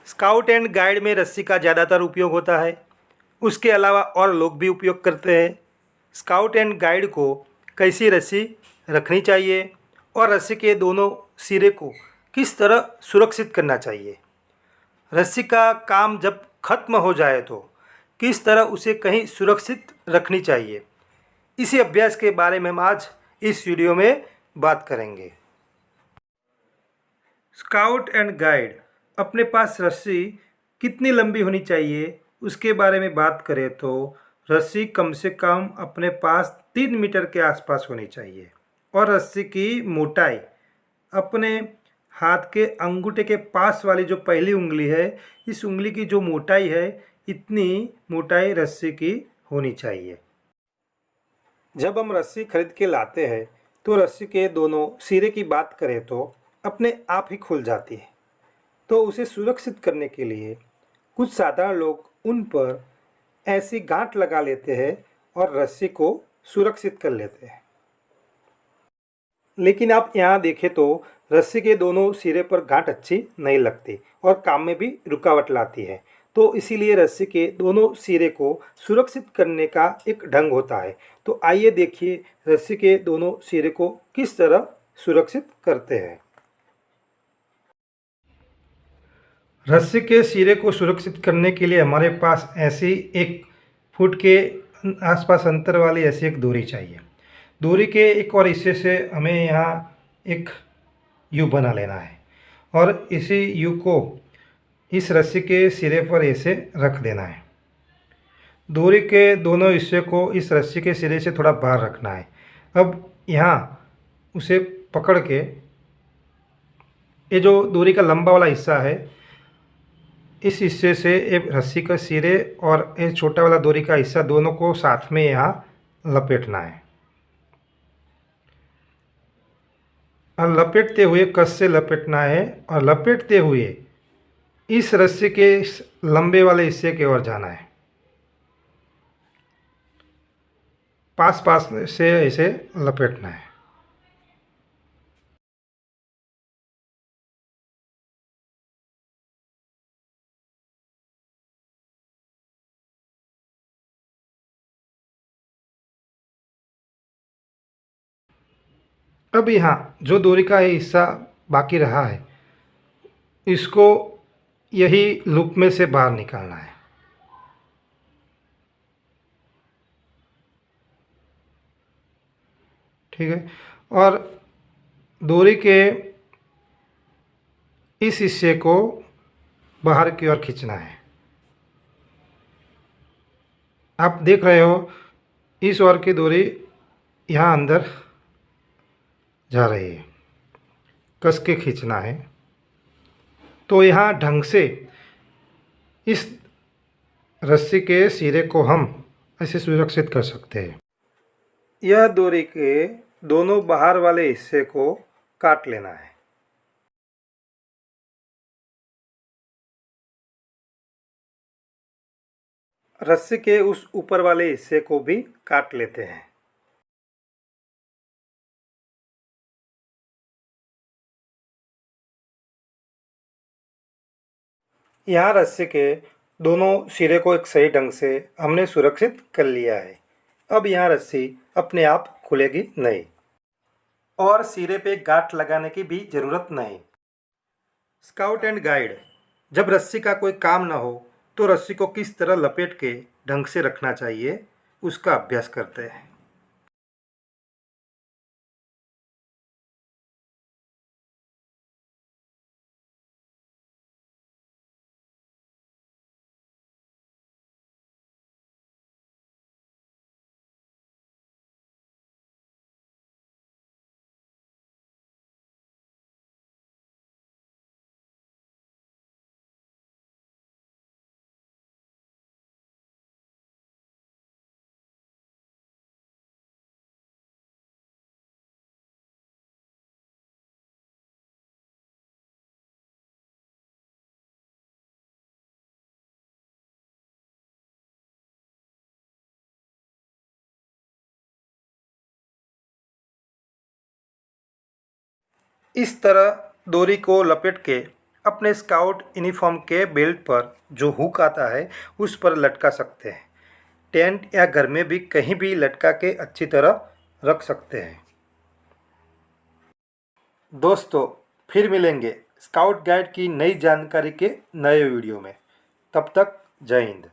Scout and guide में रस्सी का ज़्यादातर उपयोग होता है। उसके अलावा और लोग भी उपयोग करते हैं। स्काउट एंड गाइड को कैसी रस्सी रखनी चाहिए और रस्सी के दोनों सिरे को किस तरह सुरक्षित करना चाहिए, रस्सी का काम जब खत्म हो जाए तो किस तरह उसे कहीं सुरक्षित रखनी चाहिए, इसी अभ्यास के बारे में हम आज इस वीडियो में बात करेंगे। स्काउट एंड गाइड अपने पास रस्सी कितनी लंबी होनी चाहिए उसके बारे में बात करें तो रस्सी कम से कम अपने पास 3 मीटर के आसपास होनी चाहिए और रस्सी की मोटाई अपने हाथ के अंगूठे के पास वाली जो पहली उंगली है, इस उंगली की जो मोटाई है, इतनी मोटाई रस्सी की होनी चाहिए। जब हम रस्सी खरीद के लाते हैं तो रस्सी के दोनों सिरे की बात करें तो अपने आप ही खुल जाती है। तो उसे सुरक्षित करने के लिए कुछ साधारण लोग उन पर ऐसी गांठ लगा लेते हैं और रस्सी को सुरक्षित कर लेते हैं। लेकिन आप यहाँ देखें तो रस्सी के दोनों सिरे पर गांठ अच्छी नहीं लगती और काम में भी रुकावट लाती है। तो इसीलिए रस्सी के दोनों सिरे को सुरक्षित करने का एक ढंग होता है। तो आइए देखिए रस्सी के दोनों सिरे को किस तरह सुरक्षित करते हैं। रस्सी के सिरे को सुरक्षित करने के लिए हमारे पास ऐसी 1 फुट के आसपास अंतर वाली ऐसी एक दूरी चाहिए। दूरी के एक और हिस्से से हमें यहाँ एक यू बना लेना है और इसी यू को इस रस्सी के सिरे पर ऐसे रख देना है। दूरी के दोनों हिस्से को इस रस्सी के सिरे से थोड़ा बाहर रखना है। अब यहाँ उसे पकड़ के ये जो दूरी का लंबा वाला हिस्सा है, इस हिस्से से एक रस्सी का सिरे और ये छोटा वाला दूरी का हिस्सा दोनों को साथ में यहाँ लपेटना है और लपेटते हुए कस से लपेटना है और लपेटते हुए इस रस्सी के लंबे वाले हिस्से की ओर जाना है। पास पास से ऐसे लपेटना है। अब यहाँ जो दूरी का हिस्सा बाकी रहा है, इसको यही लूप में से बाहर निकालना है। ठीक है, और दूरी के इस हिस्से को बाहर की ओर खींचना है। आप देख रहे हो इस ओर की दूरी यहाँ अंदर जा रही है, कस के खींचना है। तो यहाँ ढंग से इस रस्सी के सिरे को हम ऐसे सुरक्षित कर सकते हैं। यह दूरी के दोनों बाहर वाले हिस्से को काट लेना है। रस्सी के उस ऊपर वाले हिस्से को भी काट लेते हैं। यहाँ रस्सी के दोनों सिरे को एक सही ढंग से हमने सुरक्षित कर लिया है। अब यहाँ रस्सी अपने आप खुलेगी नहीं और सिरे पे गांठ लगाने की भी ज़रूरत नहीं। स्काउट एंड गाइड जब रस्सी का कोई काम ना हो तो रस्सी को किस तरह लपेट के ढंग से रखना चाहिए उसका अभ्यास करते हैं। इस तरह डोरी को लपेट के अपने स्काउट यूनिफॉर्म के बेल्ट पर जो हुक आता है उस पर लटका सकते हैं। टेंट या घर में भी कहीं भी लटका के अच्छी तरह रख सकते हैं। दोस्तों, फिर मिलेंगे स्काउट गाइड की नई जानकारी के नए वीडियो में। तब तक जय हिंद।